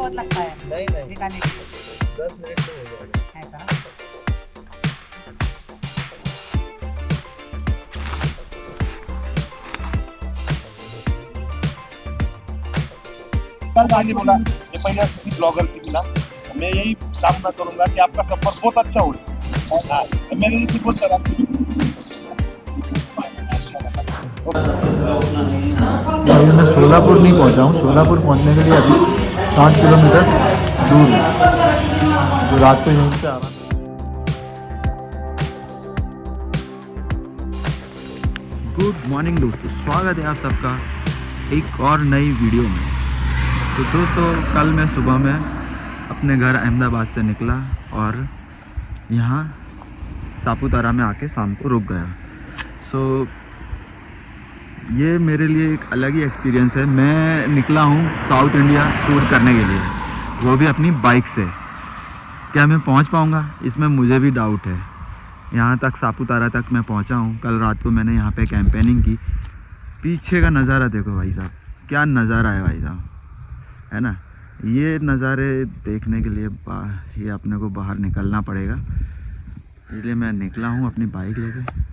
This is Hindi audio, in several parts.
बहुत लगता है नहीं नहीं, निकालने के लिए 10 मिनट में हो जाएगा। ऐसा। कल भाई ने बोला ये पहले किसी ब्लॉगर से मिला, मैं यही कामना करूंगा कि आपका सफर बहुत अच्छा हो। हाँ, मेरे लिए बहुत सारा अभी मैं सोलापुर नहीं पहुंचा हूँ। सोलापुर पहुंचने के लिए अभी 60 किलोमीटर दूर है, जो रात को यहीं से आ रहा है। गुड मॉर्निंग दोस्तों, स्वागत है आप सबका एक और नई वीडियो में। तो दोस्तों, कल मैं सुबह में अपने घर अहमदाबाद से निकला और यहाँ सापुतारा में आके शाम को रुक गया। सो ये मेरे लिए एक अलग ही एक्सपीरियंस है। मैं निकला हूँ साउथ इंडिया टूर करने के लिए, वो भी अपनी बाइक से। क्या मैं पहुँच पाऊँगा, इसमें मुझे भी डाउट है। यहाँ तक सापुतारा तक मैं पहुँचा हूँ। कल रात को मैंने यहाँ पे कैंपेनिंग की। पीछे का नज़ारा देखो भाई साहब, क्या नज़ारा है भाई साहब, है ना। ये नज़ारे देखने के लिए ये अपने को बाहर निकलना पड़ेगा, इसलिए मैं निकला हूँ अपनी बाइक लेके।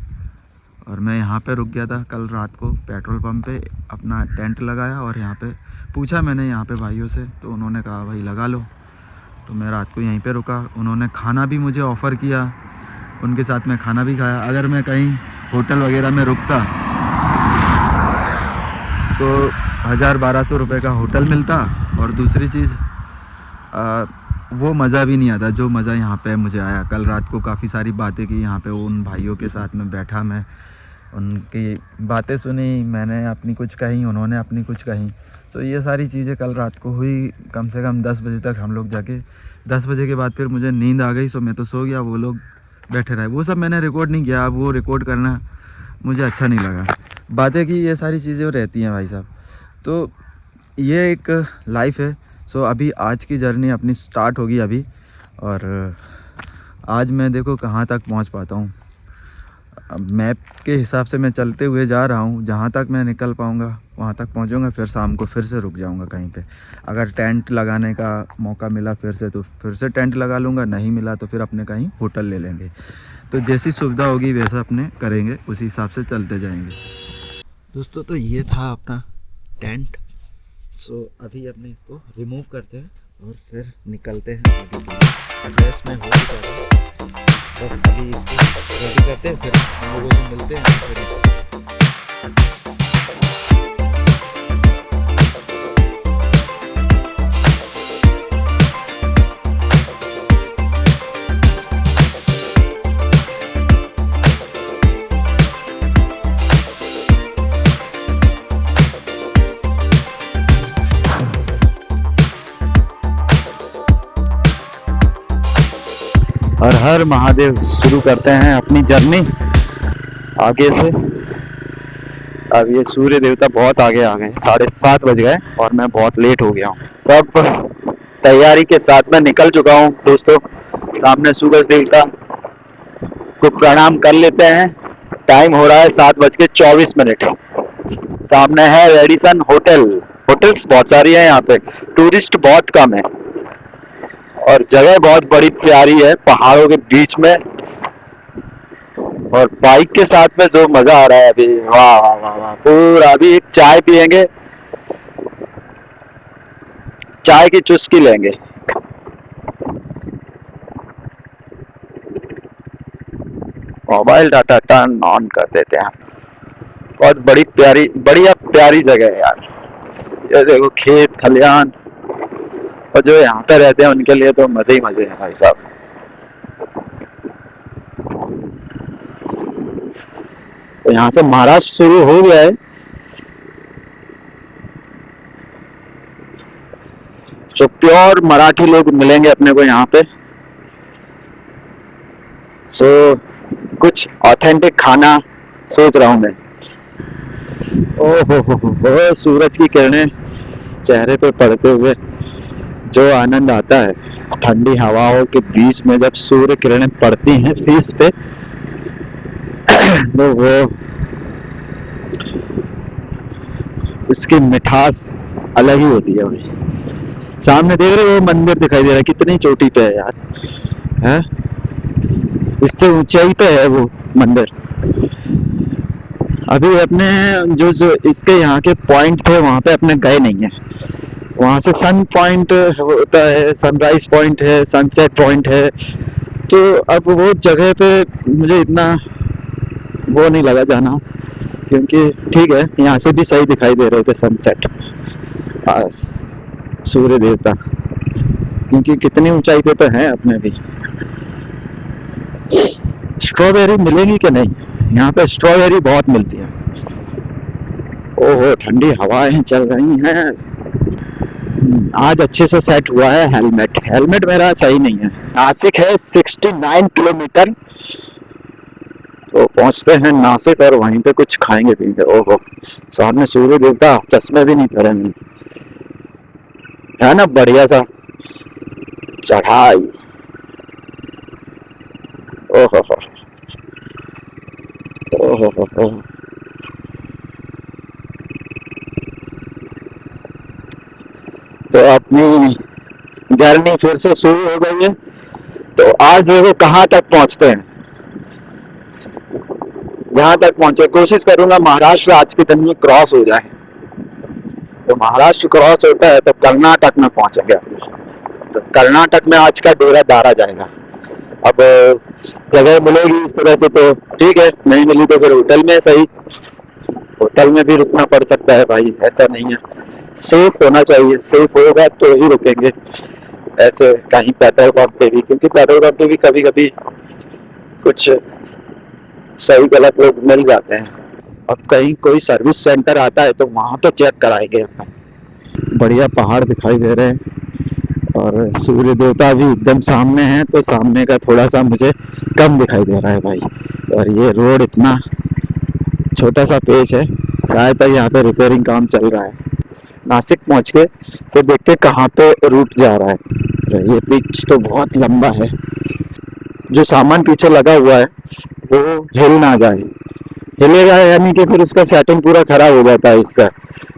और मैं यहाँ पे रुक गया था कल रात को पेट्रोल पंप पे, अपना टेंट लगाया और यहाँ पे पूछा मैंने यहाँ पे भाइयों से, तो उन्होंने कहा भाई लगा लो। तो मैं रात को यहीं पे रुका। उन्होंने खाना भी मुझे ऑफ़र किया, उनके साथ मैं खाना भी खाया। अगर मैं कहीं होटल वगैरह में रुकता तो 1000-1200 रुपये का होटल मिलता, और दूसरी चीज़ वो मज़ा भी नहीं आता जो मज़ा यहाँ पे मुझे आया। कल रात को काफ़ी सारी बातें की यहाँ पे, उन भाइयों के साथ में बैठा, मैं उनकी बातें सुनी, मैंने अपनी कुछ कही, उन्होंने अपनी कुछ कही। सो ये सारी चीज़ें कल रात को हुई। कम से कम 10 बजे तक हम लोग जाके, 10 बजे के बाद फिर मुझे नींद आ गई। सो मैं तो सो गया, वो लोग बैठे रहे। वो सब मैंने रिकॉर्ड नहीं किया, अब वो रिकॉर्ड करना मुझे अच्छा नहीं लगा। बातें की, ये सारी चीज़ें रहती हैं भाई साहब। तो ये एक लाइफ है। सो अभी आज की जर्नी अपनी स्टार्ट होगी अभी, और आज मैं देखो कहाँ तक पहुँच पाता हूँ। मैप के हिसाब से मैं चलते हुए जा रहा हूँ, जहाँ तक मैं निकल पाऊँगा वहाँ तक पहुँचूँगा। फिर शाम को फिर से रुक जाऊँगा कहीं पे। अगर टेंट लगाने का मौका मिला फिर से, तो फिर से टेंट लगा लूँगा। नहीं मिला तो फिर अपने कहीं होटल ले लेंगे। तो जैसी सुविधा होगी वैसा अपने करेंगे, उसी हिसाब से चलते जाएंगे दोस्तों। तो ये था अपना टेंट। सो अभी अपने इसको रिमूव करते हैं और फिर निकलते हैं आगे के लिए। फ्रेश में हो चुका है, बस अभी इसको रेडी करते हैं, फिर हम लोगों से मिलते हैं। और हर महादेव शुरू करते हैं अपनी जर्नी आगे से। अब ये सूर्य देवता बहुत आगे आ गए, 7:30 बज गए और मैं बहुत लेट हो गया हूँ। सब तैयारी के साथ में निकल चुका हूँ दोस्तों। सामने सूरज देवता को प्रणाम कर लेते हैं। टाइम हो रहा है 7:24। सामने है रेडिसन होटल। होटल्स बहुत सारी है यहाँ पे, टूरिस्ट बहुत कम है और जगह बहुत बड़ी प्यारी है पहाड़ों के बीच में। और बाइक के साथ में जो मजा आ रहा है अभी, वाह वाह वाह वाह पूरा। अभी एक चाय पियेंगे, चाय की चुस्की लेंगे। मोबाइल डाटा टर्न ऑन कर देते हैं। बहुत बड़ी प्यारी, बढ़िया प्यारी जगह है यार। ये देखो खेत खलियान, और जो यहाँ पे रहते हैं उनके लिए तो मजे ही मजे हैं भाई साहब। तो यहाँ से महाराष्ट्र शुरू हो गया है। जो प्योर मराठी लोग मिलेंगे अपने को यहाँ पे। सो कुछ ऑथेंटिक खाना सोच रहा हूँ मैं। ओहो, सूरज की किरणें चेहरे पे पड़ते हुए जो आनंद आता है ठंडी हवाओं के बीच में, जब सूर्य किरणें पड़ती हैं फेस पे, तो वो उसकी मिठास अलग ही होती है भाई। सामने देख रहे हो वो मंदिर दिखाई दे रहा है, कितनी चोटी पे है यार, है इससे ऊंचाई पे है वो मंदिर। अभी अपने जो इसके यहाँ के पॉइंट थे वहां पे अपने गए नहीं है। वहां से सन पॉइंट होता है, सनराइज पॉइंट है, सनसेट पॉइंट है। तो अब वो जगह पे मुझे इतना वो नहीं लगा जाना, क्योंकि ठीक है यहाँ से भी सही दिखाई दे रहे थे सनसेट, सूर्य देवता, क्योंकि कितनी ऊंचाई पे तो है अपने भी। स्ट्रॉबेरी मिलेगी कि नहीं, यहाँ पे स्ट्रॉबेरी बहुत मिलती है। ओहो ठंडी हवाएं चल रही हैं। आज अच्छे से सेट हुआ है हेलमेट, हेलमेट मेरा सही नहीं है। नासिक है 69 किलोमीटर, तो पहुंचते हैं नासिक और वहीं पे कुछ खाएंगे पीएंगे। ओहो सामने सूर्य देवता, चश्मे भी नहीं पहने मैंने, है ना बढ़िया सा चढ़ाई। ओहो ओहो, तो अपनी जर्नी फिर से शुरू हो गई है। तो आज देखो कहाँ तक पहुंचते हैं। जहां तक पहुंचे कोशिश करूंगा महाराष्ट्र आज के दिन में क्रॉस हो जाए। तो महाराष्ट्र क्रॉस होता है तो कर्नाटक में पहुंचेंगे। तो कर्नाटक में आज का डेरा दारा जाएगा। अब जगह मिलेगी इस तरह से तो ठीक है, नहीं मिली तो फिर होटल में सही, होटल में भी रुकना पड़ सकता है भाई, ऐसा नहीं है। सेफ होना चाहिए, सेफ होगा तो ही रुकेंगे। ऐसे कहीं पेट्रोल पंप पे भी, क्योंकि पेट्रोल पंप पे भी कभी कभी कुछ सही गलत लोग मिल जाते हैं। अब कहीं कोई सर्विस सेंटर आता है तो वहां तो चेक कराएंगे अपन। बढ़िया पहाड़ दिखाई दे रहे हैं और सूर्य देवता भी एकदम सामने है, तो सामने का थोड़ा सा मुझे कम दिखाई दे रहा है भाई। और ये रोड इतना छोटा सा पेच है, शायद तक यहाँ पे रिपेयरिंग काम चल रहा है। नासिक पहुंच के फिर देखते कहाँ पे रूट जा रहा है। ये पिच तो बहुत लंबा है, जो सामान पीछे लगा हुआ है वो हिल ना जाए, हिलेगा यानी कि फिर उसका सेटिंग पूरा खराब हो जाता है इससे।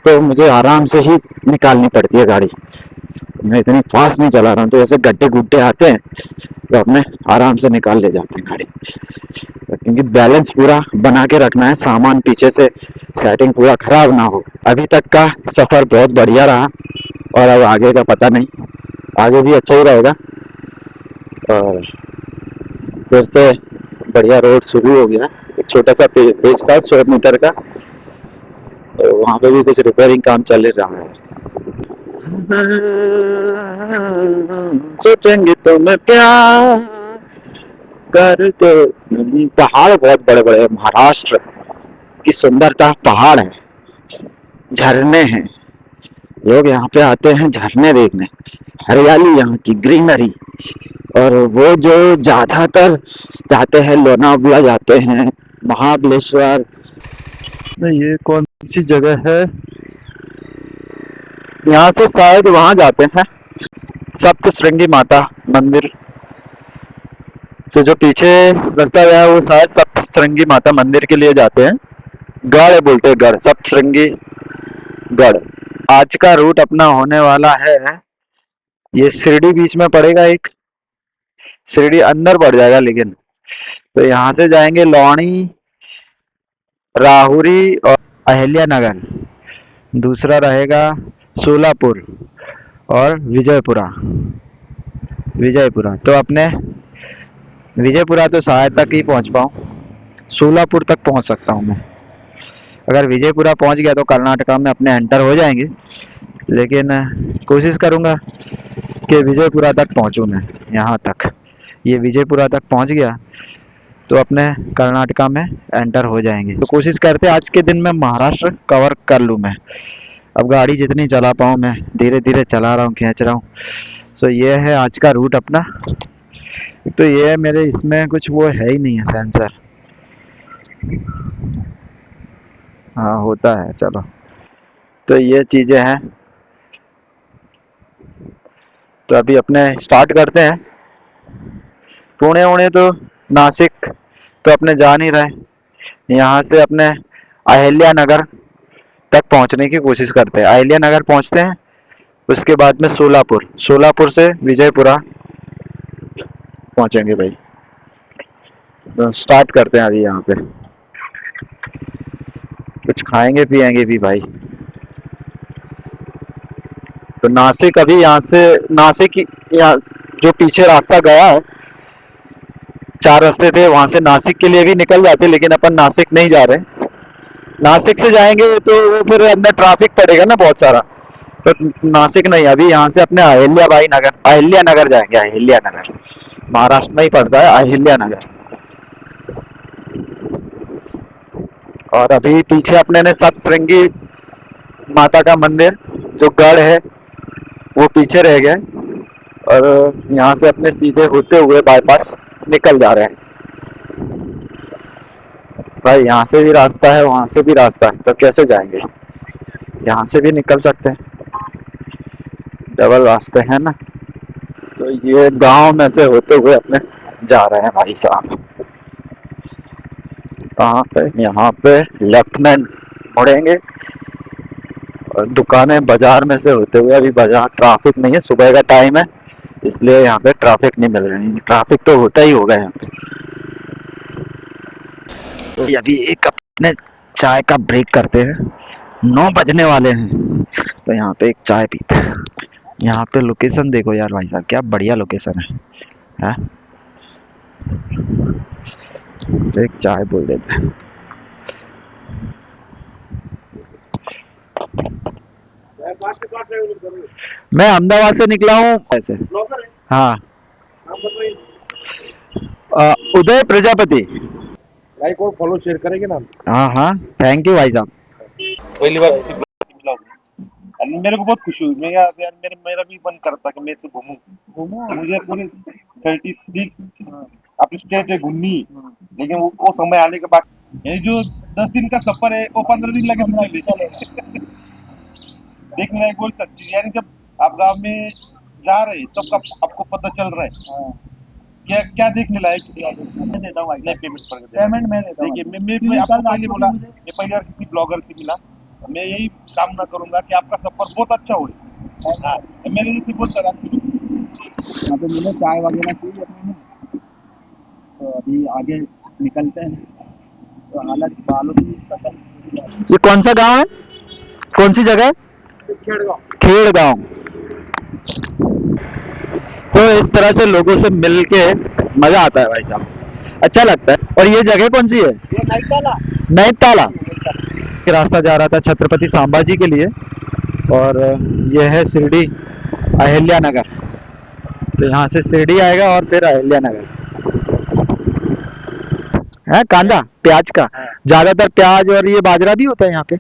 तो मुझे आराम से ही निकालनी पड़ती है गाड़ी, मैं इतनी फास्ट नहीं चला रहा हूँ। तो ऐसे गड्ढे गुड्ढे आते हैं तो अपने आराम से निकाल ले जाते हैं गाड़ी, क्योंकि बैलेंस पूरा बना के रखना है, सामान पीछे से सेटिंग पूरा खराब ना हो। अभी तक का सफर बहुत बढ़िया रहा और अब आगे का पता नहीं, आगे भी अच्छा ही रहेगा। और फिर से बढ़िया रोड शुरू हो गया, एक छोटा सा पेज था 100 मीटर का, तो वहाँ पे भी कुछ रिपेयरिंग काम चल रहा है। सोचेंगे तो मैं प्यार कर दो। पहाड़ बहुत बड़े बड़े हैं, महाराष्ट्र की सुंदरता पहाड़ है, झरने हैं, लोग यहाँ पे आते हैं झरने देखने, हरियाली यहाँ की, ग्रीनरी। और वो जो ज्यादातर जाते हैं लोनावला जाते हैं, महाबलेश्वर। ये कौन सी जगह है, यहाँ से शायद वहां जाते हैं सप्तश्रृंगी माता मंदिर से, जो पीछे रास्ता गया है वो शायद सप्तश्रृंगी माता मंदिर के लिए जाते हैं। गढ़ बोलते हैं, गढ़, सप्तश्रृंगी गढ़। आज का रूट अपना होने वाला है, ये शिरडी बीच में पड़ेगा, एक शिरडी अंदर पड़ जाएगा लेकिन। तो यहाँ से जाएंगे लौणी, राहुरी और अहिल्या नगर, दूसरा रहेगा सोलापुर और विजयपुरा। विजयपुरा तो अपने विजयपुरा तो शायद तक ही पहुंच पाऊँ, सोलापुर तक पहुंच सकता हूं मैं। अगर विजयपुरा पहुंच गया तो कर्नाटका में अपने एंटर हो जाएंगे, लेकिन कोशिश करूंगा कि विजयपुरा तक पहुंचूं मैं। यहाँ तक ये विजयपुरा तक पहुंच गया तो अपने कर्नाटका में एंटर हो जाएंगे। तो कोशिश करते आज के दिन में महाराष्ट्र कवर कर लूँ मैं। अब गाड़ी जितनी चला पाऊँ, मैं धीरे धीरे चला रहा हूँ, खींच रहा हूँ। सो ये है आज का रूट अपना। तो ये मेरे इसमें कुछ वो है ही नहीं है सेंसर, हाँ होता है, चलो। तो ये चीजें हैं, तो अभी अपने स्टार्ट करते हैं। पुणे उणे तो नासिक तो अपने जा नहीं रहे, यहाँ से अपने अहिल्या नगर तक पहुंचने की कोशिश करते हैं। अहिल्या नगर पहुंचते हैं उसके बाद में सोलापुर, सोलापुर से विजयपुरा पहुंचेंगे भाई। तो स्टार्ट करते हैं अभी यहाँ पे, कुछ खाएंगे पिएंगे भी भाई। तो नासिक अभी यहाँ से, नासिक यहाँ जो पीछे रास्ता गया है, 4 रास्ते थे, वहां से नासिक के लिए भी निकल जाते, लेकिन अपन नासिक नहीं जा रहे। नासिक से जाएंगे तो वो फिर अंदर ट्रैफिक पड़ेगा ना बहुत सारा, तो नासिक नहीं, अभी यहाँ से अपने अहिल्या नगर, अहिल्या नगर जाएंगे। अहिल्या नगर महाराष्ट्र में ही पड़ता है, अहिल्या नगर। और अभी पीछे अपने ने सप्तश्रृंगी माता का मंदिर जो गढ़ है वो पीछे रह गया, और यहाँ से अपने सीधे होते हुए बाईपास निकल जा रहे हैं भाई। यहाँ से भी रास्ता है, वहां से भी रास्ता है, तो कैसे जाएंगे? यहाँ से भी निकल सकते हैं, डबल रास्ते हैं ना। तो ये गांव में से होते हुए अपने जा रहे हैं भाई साहब। कहाँ पे? यहाँ पे लेफ्ट में मुड़ेंगे, और दुकानें बाजार में से होते हुए, अभी बाजार ट्रैफिक नहीं है, सुबह का टाइम है इसलिए यहाँ पे ट्रैफिक नहीं मिल रही। ट्रैफिक तो होता ही होगा यहाँ पे। तो अभी एक अपने चाय का ब्रेक करते हैं, 9 बजने वाले हैं, तो यहाँ पे एक चाय पीते हैं। यहाँ पे लोकेशन देखो यार भाई साहब, क्या बढ़िया लोकेशन है? एक चाय बोल देते हैं। मैं अहमदाबाद से निकला हूँ ऐसे। हाँ, उदय प्रजापति। लाइक और फॉलो शेयर करेंगे ना। हाँ हाँ, थैंक यू भाई साहब। पहली बार मिला हूँ, मेरे को बहुत खुशी हुई। मैं यार मेरा भी मन करता कि मैं तो घूमूं। मुझे पूरी 36 अपनी स्टेट है घूमनी, लेकिन वो समय आने के बाद, ये जो 10 दिन का सफर है वो 15 दिन लगे देखने लायक। वो सच्ची यानी जब आप गांव में जा रहे तब आपको पता चल रहा है क्या क्या देखने लायक। मैं देता हूँ पेमेंट मैं देता हूँ। देखिए मैं आपको पहले बोला, मैं पहली बार किसी ब्लॉगर से मिला, मैं यही कामना करूंगा कि आपका सफर बहुत अच्छा हो। मेरे जैसे बहुत सारा यहाँ पे मिले चाय वगैरह चाहिए अपने, तो अभी आगे निकलते हैं। तो हालत बालों की ये कौन सा गांव है, कौन सी जगह? खेड़गांव। तो इस तरह से लोगों से मिल के मजा आता है भाई साहब, अच्छा लगता है। और ये जगह कौन सी है? नैताला। रास्ता जा रहा था छत्रपति संभाजी के लिए, और यह है शिरडी अहिल्या नगर। तो यहाँ से शिरडी आएगा और फिर अहिल्या नगर है। कांदा प्याज का, ज्यादातर प्याज और ये बाजरा भी होता है यहाँ पे,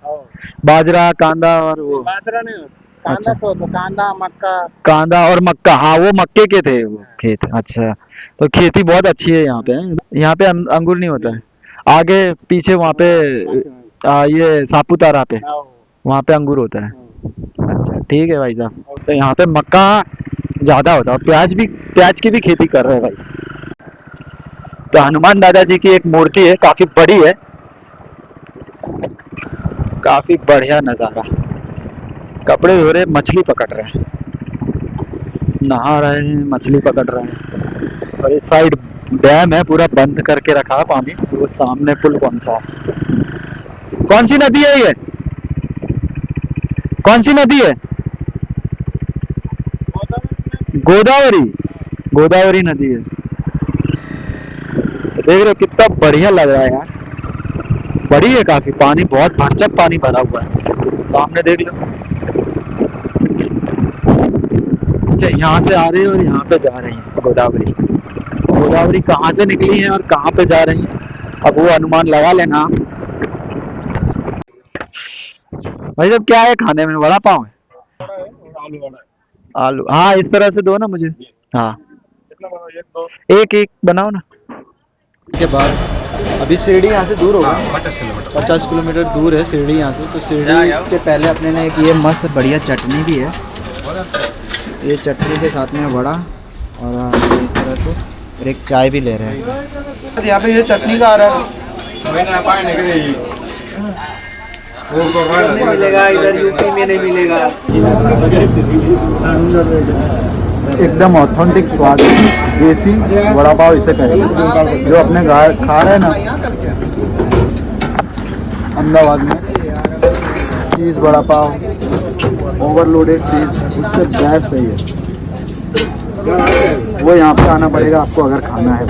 बाजरा कांदा। और वो बाजरा नहीं होता, अच्छा, तो कांदा मक्का, कांदा और मक्का। हाँ, वो मक्के के थे वो खेत। अच्छा, तो खेती बहुत अच्छी है यहाँ पे। यहाँ पे अंगूर नहीं होता है, आगे पीछे वहाँ पे ये सापुतारा पे, वहाँ पे अंगूर होता है। अच्छा ठीक है भाई साहब। तो यहाँ पे मक्का ज्यादा होता है, और प्याज की भी खेती कर रहे हैं भाई। तो हनुमान दादाजी की एक मूर्ति है, काफी बड़ी है, काफी बढ़िया नजारा। कपड़े धो रहे, मछली पकड़ रहे हैं, नहा रहे हैं, मछली पकड़ रहे हैं। और इस साइड डैम है, पूरा बंद करके रखा है पानी। वो सामने पुल कौन सा है? कौन सी नदी है ये? कौन सी नदी है? गोदावरी। गोदावरी नदी है। देख रहे हो कितना बढ़िया लग रहा है यार, बड़ी है काफी, पानी बहुत भरचक पानी भरा हुआ है, सामने देख लो। अच्छा, यहाँ से आ रही है और यहाँ पे जा रही है गोदावरी। गोदावरी कहाँ से निकली है और कहाँ पे जा रही है, अब वो अनुमान लगा लेना। भाई साहब क्या है खाने में? वड़ा पाव है, आलू। हाँ, इस तरह से दो ना मुझे। हाँ, एक बनाओ ना। के बाद अभी शिरडी यहाँ से दूर होगा, 50 किलोमीटर दूर है शिरडी यहाँ से। तो शिरडी के पहले अपने ने एक ये मस्त बढ़िया चटनी भी है, ये चटनी के साथ में वड़ा, और इस तरह से और एक चाय भी ले रहे हैं। यहाँ पे ये चटनी का आ रहा है, नहीं मिलेगा इधर, यूपी में नहीं मिलेगा। एकदम ऑथेंटिक स्वाद है, देसी वड़ा पाव इसे कहेंगे जो अपने खा रहे हैं ना अहमदाबाद में। चीज़ वड़ा पाव ओवरलोडेड चीज़, उससे बेस्ट है ये। वो यहाँ पे आना पड़ेगा आपको अगर खाना है।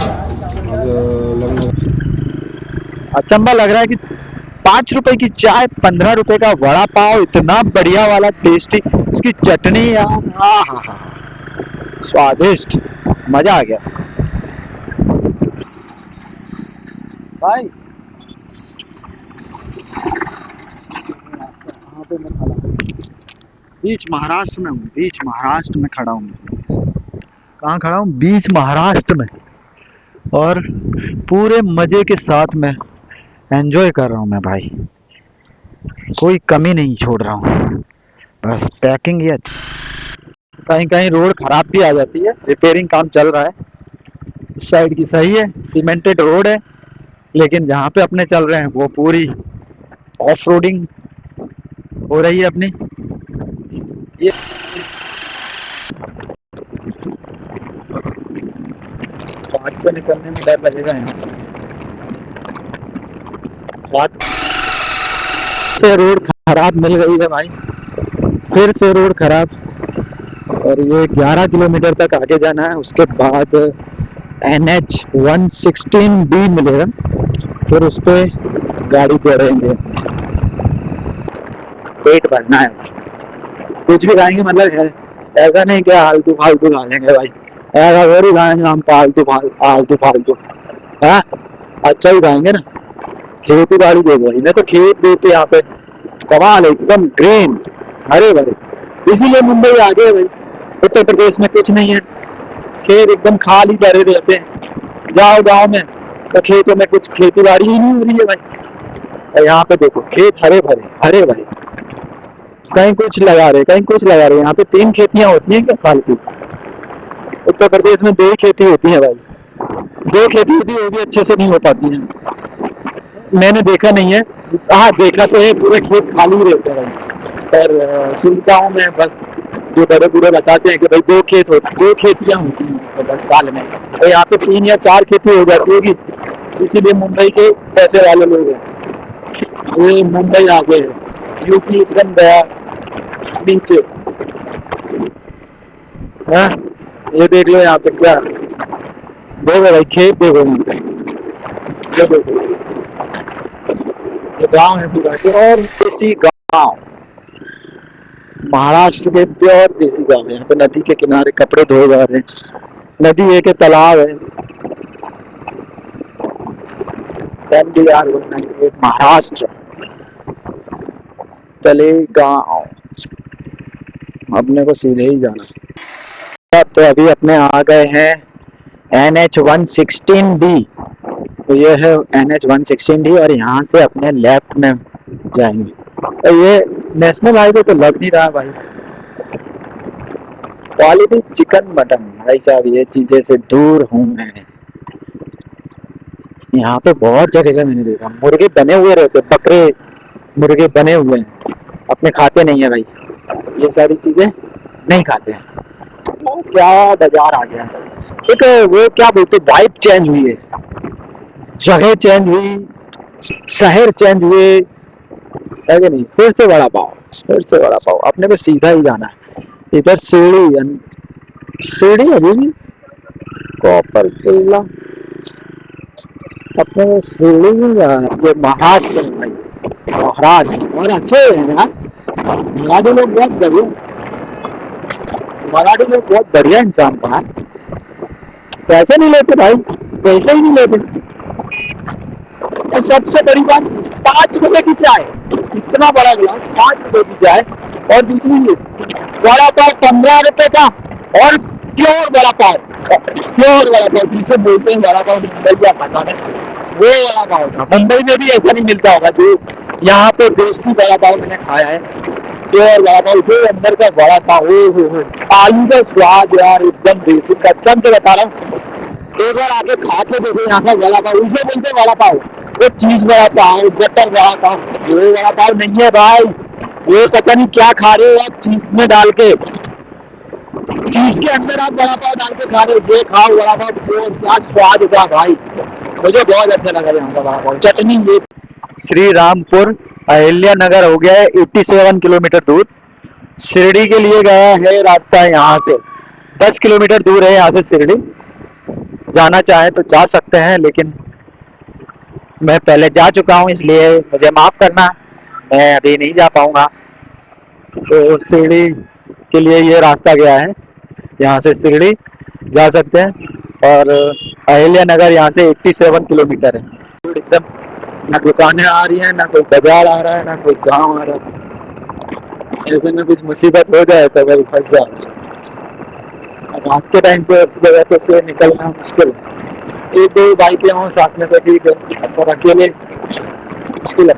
अचंबा लग रहा है कि 5 रुपए की चाय, 15 रुपए का वड़ा पाव, इतना बढ़िया वाला टेस्टी, उसकी चटनी यार, हाँ हाँ हाँ, स्वादिष्ट, मजा आ गया भाई। यहाँ पे मैं खड़ा हूँ, बीच महाराष्ट्र में हूँ, बीच महाराष्ट्र में खड़ा हूँ। कहाँ खड़ा हूँ? बीच महाराष्ट्र में, और पूरे मजे के साथ में एंजॉय कर रहा हूँ मैं भाई, कोई कमी नहीं छोड़ रहा हूँ। बस पैकिंग ही अच्छी। कहीं कहीं रोड खराब भी आ जाती है, रिपेयरिंग काम चल रहा है। इस साइड की सही है, सीमेंटेड रोड है, लेकिन जहाँ पे अपने चल रहे हैं वो पूरी ऑफ रोडिंग हो रही है अपनी। ये बात पे निकलने में डर लगेगा यहाँ से, बात से रोड खराब मिल गई है भाई, फिर से रोड खराब। और ये 11 किलोमीटर तक आगे जाना है, उसके बाद NH 116B मिलेगा, फिर उस पर गाड़ी दौड़ेंगे। पेट भरना है, कुछ भी खाएंगे मतलब है, ऐसा नहीं कि आलतू फालतू खा लेंगे भाई, ऐसा थोड़ी खाएंगे हम फालतू फालतू फालतू। हाँ, अच्छा ही खाएंगे ना। खेती बाड़ी देखो, इन्हें तो खेत देते यहाँ पे, कमाल एकदम ग्रीन, हरे भरे, इसीलिए मुंबई आगे है भाई। उत्तर प्रदेश में कुछ नहीं है, खेत एकदम खाली पड़े रहते हैं। जाओ गांव में तो खेतों में कुछ खेती बाड़ी ही नहीं हो रही है भाई, और यहाँ पे देखो खेत हरे भरे हरे भरे, कहीं कुछ लगा रहे कहीं कुछ लगा रहे। यहाँ पे 3 खेतियां होती हैं क्या साल की? उत्तर प्रदेश में 2 ही खेती होती है भाई, 2 खेती होती है, वो भी अच्छे से नहीं हो पाती है। मैंने देखा नहीं है, हाँ देखा तो है, पूरे खेत खाली रहते हैं भाई। पर सुविधाओं में बस जो बड़े बूढ़े बताते हैं कि भाई 2 खेत होते, 2 खेतियां होती हैं तो बस साल में, तो यहाँ पे 3 या 4 खेती हो जाती होगी, इसीलिए मुंबई के पैसे वाले लोग हैं। ये मुंबई आगे है, यूपी एकदम गया नीचे। हाँ, ये देख लो यहाँ पे क्या देखो भाई, खेत देखो यहाँ पे, ये देखो ये गाँव है पूरा, और देसी गाँव, महाराष्ट्र के प्योर देसी गाँव है। यहाँ पे नदी के किनारे कपड़े धोए जा रहे हैं, नदी है कि तालाब है। MDR महाराष्ट्र चले गाँव, अपने को सीधे ही जाना। तो अभी अपने आ गए हैं NH 116B, तो ये है NH 116D, और यहाँ से अपने लेफ्ट में जाएंगे। तो ये नेशनल हाईवे तो लग नहीं रहा भाई, क्वालिटी चिकन मटन भाई साहब, ये चीजें से दूर हूँ मैं। यहाँ पे बहुत जगह मैंने देखा मुर्गे बने हुए रहते, बकरे मुर्गे बने हुए हैं, अपने खाते नहीं है भाई, ये सारी चीजें नहीं खाते हैं। क्या बाजार आ गया, एक वो क्या बोलते, वाइब चेंज हुई है, जगह चेंज हुई, शहर चेंज हुए, है कि नहीं? फिर से वड़ा पाव, फिर से वड़ा पाव, अपने को सीधा ही जाना है। इधर सीढ़ी सीढ़ी अभी भी कॉपर किला, अपने को सीढ़ी ही जाना है। ये महाराष्ट्र में भाई, महाराष्ट्र और अच्छे हैं यार, मराठी लोग बहुत बढ़िया, मराठी लोग बहुत बढ़िया इंसान था। पैसे नहीं लेते भाई, पैसे ही नहीं लेते। और सबसे बड़ी बात, 5 रुपए की चाय, इतना बड़ा गिलास 5 रुपए की चाय, और दूसरी ये वड़ा पाव 15 रुपए का, और प्योर वड़ा पाव, प्योर वड़ा पाव जिसे बोलते हैं वड़ा पाव मुंबई का पता नहीं, वो वड़ा पाव था। मुंबई में भी ऐसा नहीं मिलता होगा जो यहाँ पे देसी वड़ा पाव मैंने खाया है, प्योर वड़ा पाव, जो अंदर का वड़ा पाव, हो आलू का स्वाद यार एकदम देसी, कसम से बता रहा हूँ। एक बार आके खा के देखो यहाँ का वड़ा पाव, उसे बोलते हैं वड़ा पाव, वो चीज वड़ा पाव, बटर वड़ा पाव, ये वड़ा पाव नहीं है भाई। ये पता नहीं क्या खा रहे हो आप चीज में डाल के, चीज के अंदर आप वड़ा पाव डाल के खा रहे हो। ये खाओ वड़ा पाव, तो क्या स्वाद होगा भाई। मुझे बहुत अच्छा लगा यहाँ का वड़ा पाव, चटनी ये। श्री रामपुर अहिल्या नगर हो गया है 87 किलोमीटर दूर। शिरडी के लिए गया है रास्ता यहाँ से 10 किलोमीटर दूर है यहाँ से शिरडी। जाना चाहे तो जा सकते हैं, लेकिन मैं पहले जा चुका हूँ इसलिए मुझे माफ करना, मैं अभी नहीं जा पाऊंगा। तो शिरडी के लिए ये रास्ता गया है, यहाँ से शिरडी जा सकते हैं। और अहिल्या नगर यहाँ से 87 किलोमीटर है। एकदम ना दुकानें आ रही हैं, ना कोई बाजार आ रहा है, ना कोई गांव आ रहा है। ऐसे में कुछ मुसीबत हो जाए तो भाई फंस जाए। रात के टाइम पे ऐसी जगह पे से निकलना मुश्किल है। एक दो बाइकें हों साथ में तो ठीक है, और अकेले मुश्किल है।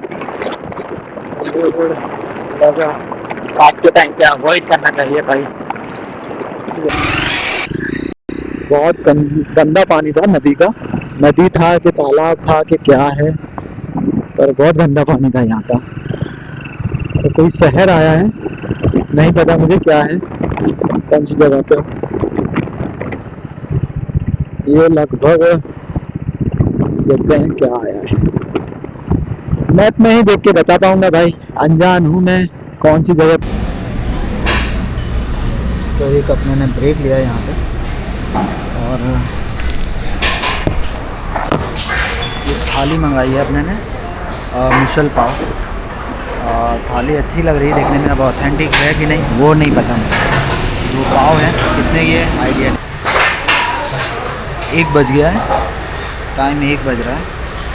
रात के टाइम पे अवॉइड करना चाहिए भाई। बहुत गंदा पानी था नदी का, नदी था कि तालाब था कि क्या है, पर बहुत गंदा पानी था यहाँ का। तो कोई शहर आया है, नहीं पता मुझे क्या है, कौन सी जगह पे। ये लगभग देखते हैं क्या आया है, मैप में ही देख के बता पाऊंगा भाई, अनजान हूँ मैं कौन सी जगह। तो एक अपने ने ब्रेक लिया यहाँ पे, और ये थाली मंगाई है अपने ने, मिसल पाव। थाली अच्छी लग रही है देखने में, अब ऑथेंटिक है कि नहीं वो नहीं पता मुझे। जो पाव है कितने ये आइडिया। 1 बज गया है, टाइम 1 बज रहा है,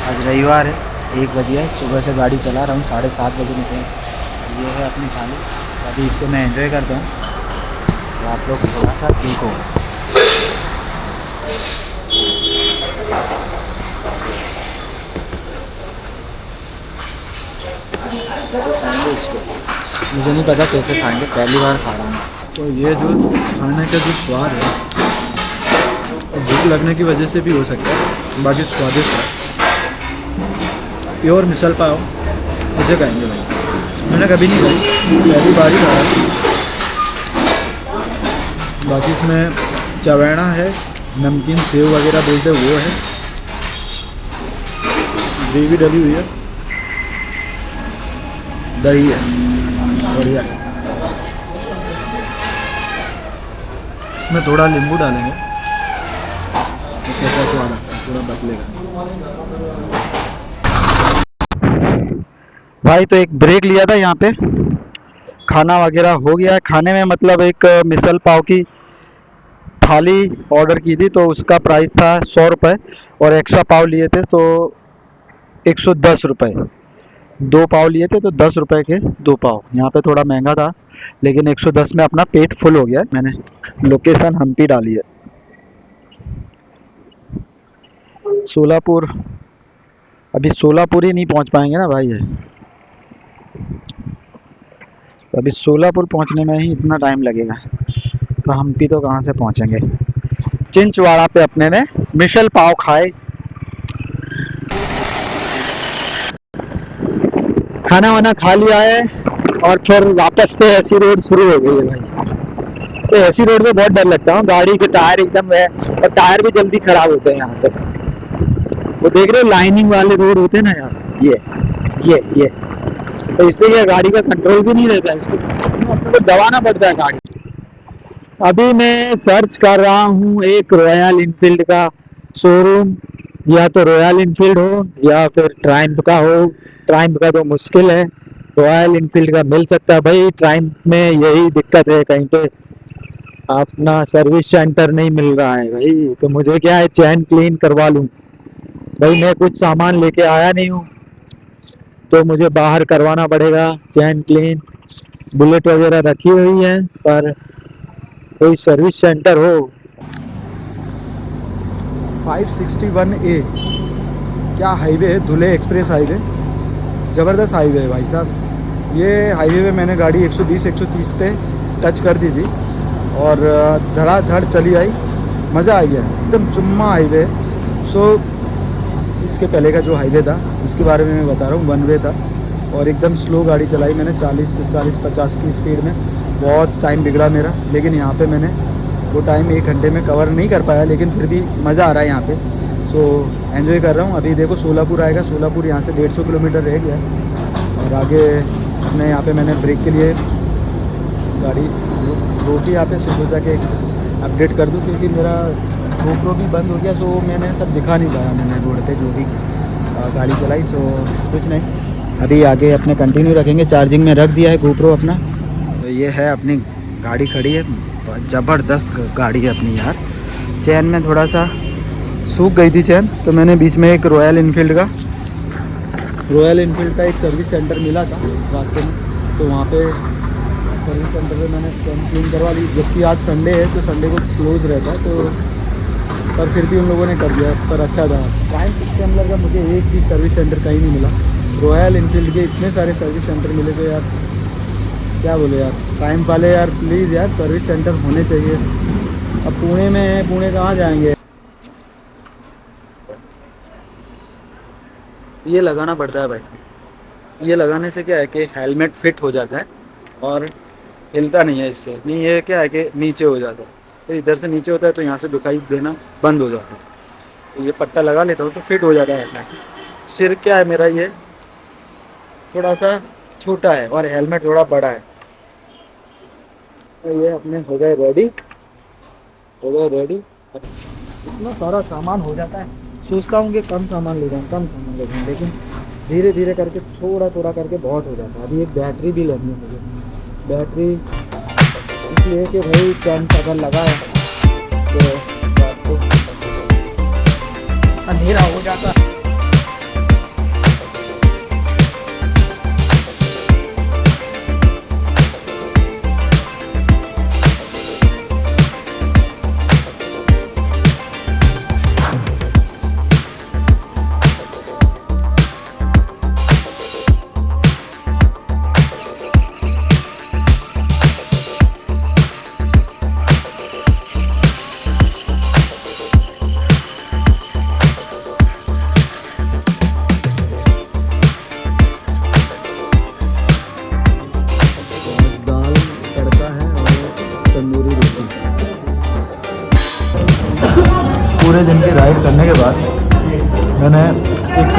आज रविवार है, 1 बज गया है। सुबह से गाड़ी चला रहा हूँ, 7:30 बजे निकले। ये है अपनी थाली, अभी इसको मैं एंजॉय करता हूँ, तो आप लोग थोड़ा सा देखो। मुझे नहीं पता कैसे खाएंगे, पहली बार खा रहा हूँ। तो ये जो खाने का जो स्वाद है, भूख लगने की वजह से भी हो सकता है, बाकी स्वादिष्ट है। प्योर मिसल पाव इसे कहेंगे भाई, मैंने कभी नहीं खाई, पहली बार ही खाया। बाकी इसमें चवेना है, नमकीन सेव वगैरह बोलते वो है, ग्रेवी डली हुई है, दही है, बढ़िया है। इसमें थोड़ा नींबू डालेंगे तो कैसा स्वाद आता है, थोड़ा बदलेगा। भाई तो एक ब्रेक लिया था यहाँ पे, खाना वगैरह हो गया। खाने में मतलब एक मिसल पाव की थाली ऑर्डर की थी, तो उसका प्राइस था 100 रुपये, और एक्स्ट्रा पाव लिए थे तो 110 रुपये। 2 पाव लिए थे तो 10 रुपये के 2 पाव। यहाँ पे थोड़ा महंगा था, लेकिन 110 में अपना पेट फुल हो गया। मैंने लोकेशन हम्पी डाली है, सोलापुर। अभी सोलापुर ही नहीं पहुँच पाएंगे ना भाई, है तो अभी सोलापुर पहुँचने में ही इतना टाइम लगेगा, तो हम्पी तो कहाँ से पहुँचेंगे। चिंचवाड़ा पे अपने ने मिसल पाव खाए, खाना वाना खा लिया है, और फिर वापस से ऐसी रोड शुरू हो गई है भाई। तो ऐसी रोड पे बहुत डर लगता है, गाड़ी के टायर एकदम है, और टायर भी जल्दी खराब होते हैं यहाँ से। वो देख रहे हो लाइनिंग वाले रोड होते हैं ना यार, ये तो इसमें क्या गाड़ी का कंट्रोल भी नहीं रहता है, इसको आपको दबाना पड़ता है गाड़ी। अभी मैं सर्च कर रहा हूँ एक रॉयल इनफील्ड का शोरूम, या तो रॉयल इनफील्ड हो या फिर ट्रायम्फ का हो। ट्रायम्फ का तो मुश्किल है, रॉयल इनफील्ड का मिल सकता है भाई। ट्रायम्फ में यही दिक्कत है, कहीं पे अपना सर्विस सेंटर नहीं मिल रहा है भाई। तो मुझे क्या है, चैन क्लीन करवा लूँ भाई। मैं कुछ सामान लेके आया नहीं हूँ, तो मुझे बाहर करवाना पड़ेगा चैन क्लीन। बुलेट वगैरह रखी हुई है, पर कोई सर्विस सेंटर हो। 561A क्या हाईवे है, धुले एक्सप्रेस हाईवे, ज़बरदस्त हाईवे है भाई साहब। ये हाईवे पे मैंने गाड़ी 120-130 पे टच कर दी थी, और धड़ाधड़ चली आई, मज़ा आ गया, एकदम चुम्मा हाईवे। सो इसके पहले का जो हाईवे था उसके बारे में मैं बता रहा हूँ। वन वे था और एकदम स्लो गाड़ी चलाई मैंने, 40, 45, 50 की स्पीड में। बहुत टाइम बिगड़ा मेरा, लेकिन यहाँ पे मैंने वो टाइम 1 घंटे में कवर नहीं कर पाया, लेकिन फिर भी मज़ा आ रहा है यहाँ पे। सो एंजॉय कर रहा हूँ। अभी देखो सोलापुर आएगा, सोलापुर यहाँ से 150 किलोमीटर रह गया और आगे अपने यहाँ पे मैंने ब्रेक के लिए गाड़ी रोकी यहाँ पे। सोचा कि अपडेट कर दूँ क्योंकि मेरा गोप्रो भी बंद हो गया, सो मैंने सब दिखा नहीं पाया मैंने रोड पे जो भी गाड़ी चलाई। सो कुछ नहीं, अभी आगे अपने कंटिन्यू रखेंगे। चार्जिंग में रख दिया है गोप्रो अपना। तो ये है अपनी गाड़ी खड़ी है, ज़बरदस्त गाड़ी है अपनी यार। चैन में थोड़ा सा सूख गई थी चैन, तो मैंने बीच में एक रॉयल इनफील्ड का एक सर्विस सेंटर मिला था रास्ते में, तो वहाँ पे सर्विस सेंटर पे मैंने चैन क्लीन करवा ली। जबकि आज संडे है तो संडे को क्लोज रहता है, तो पर फिर भी उन लोगों ने कर दिया, पर अच्छा था। प्राइम स्क्रैम्बलर का मुझे एक भी सर्विस सेंटर कहीं नहीं मिला। रॉयल इनफील्ड के इतने सारे सर्विस सेंटर मिले, तो यार क्या बोले यार, टाइम वाले यार प्लीज़ यार सर्विस सेंटर होने चाहिए। अब पुणे में है, पुणे कहाँ जाएंगे। ये लगाना पड़ता है भाई, ये लगाने से क्या है कि हेलमेट फिट हो जाता है और हिलता नहीं है इससे। नहीं ये क्या है कि नीचे हो जाता है, तो इधर से नीचे होता है तो यहाँ से दिखाई देना बंद हो जाता है। तो ये पट्टा लगा लेता हूँ तो फिट हो जाता है हेलमेट। सिर क्या है मेरा, ये थोड़ा सा छोटा है और हेलमेट थोड़ा बड़ा है। तो ये अपने हो गए रेडी। इतना सारा सामान हो जाता है, सोचता हूँ कि कम सामान ले जाऊँ, लेकिन धीरे धीरे करके थोड़ा करके बहुत हो जाता है। अभी एक बैटरी भी लेनी है मुझे, बैटरी इसलिए कि भाई टेंट अगर लगा है तो रात को अंधेरा हो जाता है। पूरे दिन की राइड करने के बाद मैंने एक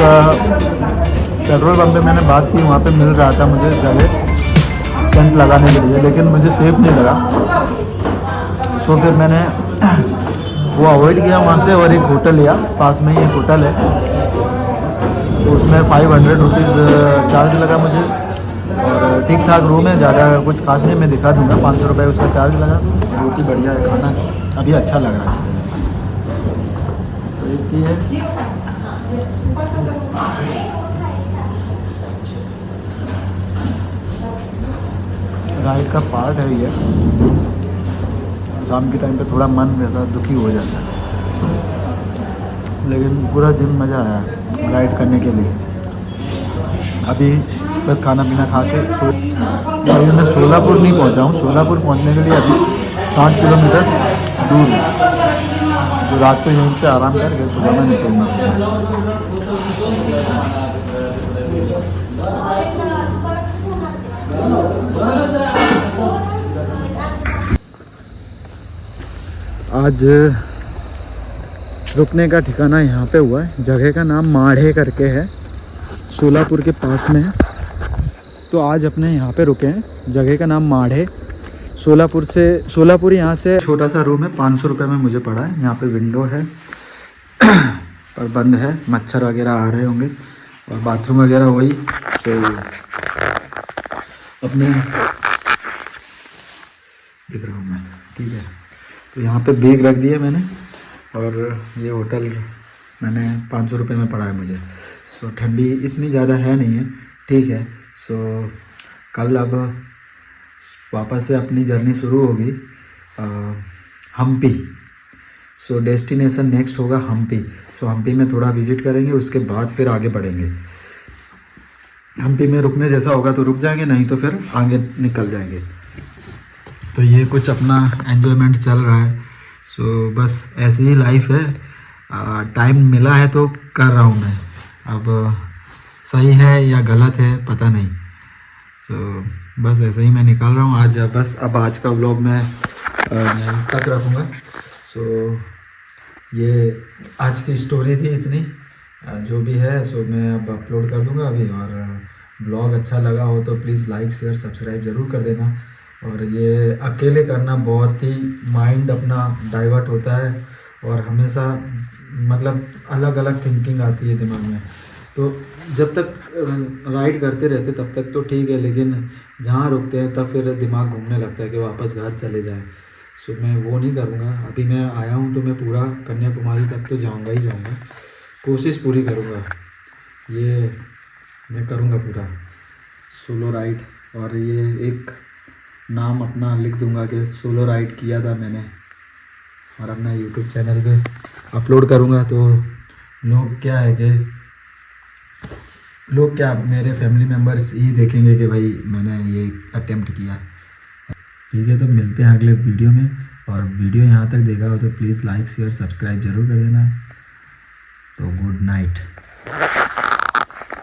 पेट्रोल पंप पे मैंने बात की, वहाँ पे मिल रहा था मुझे जगह टेंट लगाने के लिए, लेकिन मुझे सेफ़ नहीं लगा। सो फिर मैंने वो अवॉइड किया वहाँ से और एक होटल लिया। पास में ही एक होटल है, तो उसमें 500 रुपीज़ चार्ज लगा मुझे और ठीक ठाक रूम है, ज़्यादा कुछ खास नहीं। मैं दिखा दूँगा, 500 रुपये उसका चार्ज लगा। रोटी बढ़िया है, खाना अभी अच्छा लग रहा है। तो एक ही है, राइड का पार्ट है ये। शाम के टाइम पे थोड़ा मन वैसा दुखी हो जाता है, लेकिन पूरा दिन मज़ा आया राइड करने के लिए। अभी बस खाना पीना खा के अभी मैं सोलापुर नहीं पहुंचा हूँ। सोलापुर पहुंचने के लिए अभी 60 किलोमीटर दूर है, जो रात को यहीं पे आराम करके सुबह में निकलना। आज रुकने का ठिकाना यहाँ पे हुआ है, जगह का नाम माढ़े करके है, सोलापुर के पास में है। तो आज अपने यहाँ पे रुके हैं, जगह का नाम माढ़े। सोलापुर यहाँ से छोटा सा रूम है, 500 रुपये में मुझे पड़ा है। यहाँ पे विंडो है पर बंद है, मच्छर वगैरह आ रहे होंगे, और बाथरूम वगैरह वही। तो अपने दिख रहा हूँ मैं, ठीक है। तो यहाँ पे बैग रख दिया मैंने, और ये होटल मैंने 500 रुपये में पड़ा है मुझे। सो ठंडी इतनी ज़्यादा है नहीं है, ठीक है। सो कल अब वापस से अपनी जर्नी शुरू होगी हम्पी। सो डेस्टिनेशन नेक्स्ट होगा हम्पी। सो हम्पी में थोड़ा विज़िट करेंगे, उसके बाद फिर आगे बढ़ेंगे। हम्पी में रुकने जैसा होगा तो रुक जाएंगे, नहीं तो फिर आगे निकल जाएंगे। तो ये कुछ अपना एन्जॉयमेंट चल रहा है। सो बस ऐसी ही लाइफ है, टाइम मिला है तो कर रहा हूँ मैं। अब सही है या गलत है पता नहीं। बस ऐसे ही मैं निकाल रहा हूँ आज। बस अब आज का व्लॉग मैं यहीं तक रखूँगा। ये आज की स्टोरी थी इतनी, जो भी है मैं अब अपलोड कर दूँगा अभी। और ब्लॉग अच्छा लगा हो तो प्लीज़ लाइक शेयर सब्सक्राइब ज़रूर कर देना। और ये अकेले करना बहुत ही माइंड अपना डाइवर्ट होता है और हमेशा मतलब अलग अलग थिंकिंग आती है दिमाग में। तो जब तक राइड करते रहते तब तक तो ठीक है, लेकिन जहाँ रुकते हैं तब फिर दिमाग घूमने लगता है कि वापस घर चले जाए। मैं वो नहीं करूँगा। अभी मैं आया हूँ तो मैं पूरा कन्याकुमारी तक तो जाऊँगा ही जाऊँगा, कोशिश पूरी करूँगा। ये मैं करूँगा पूरा सोलो राइड। और ये एक नाम अपना लिख दूँगा कि सोलो राइड किया था मैंने, और अपना यूट्यूब चैनल पे अपलोड करूँगा। तो लोग क्या मेरे फैमिली मेम्बर्स ही देखेंगे कि भाई मैंने ये अटेम्प्ट किया। ठीक है, तो मिलते हैं अगले वीडियो में। और वीडियो यहाँ तक देखा हो तो प्लीज़ लाइक शेयर सब्सक्राइब ज़रूर कर देना। तो गुड नाइट।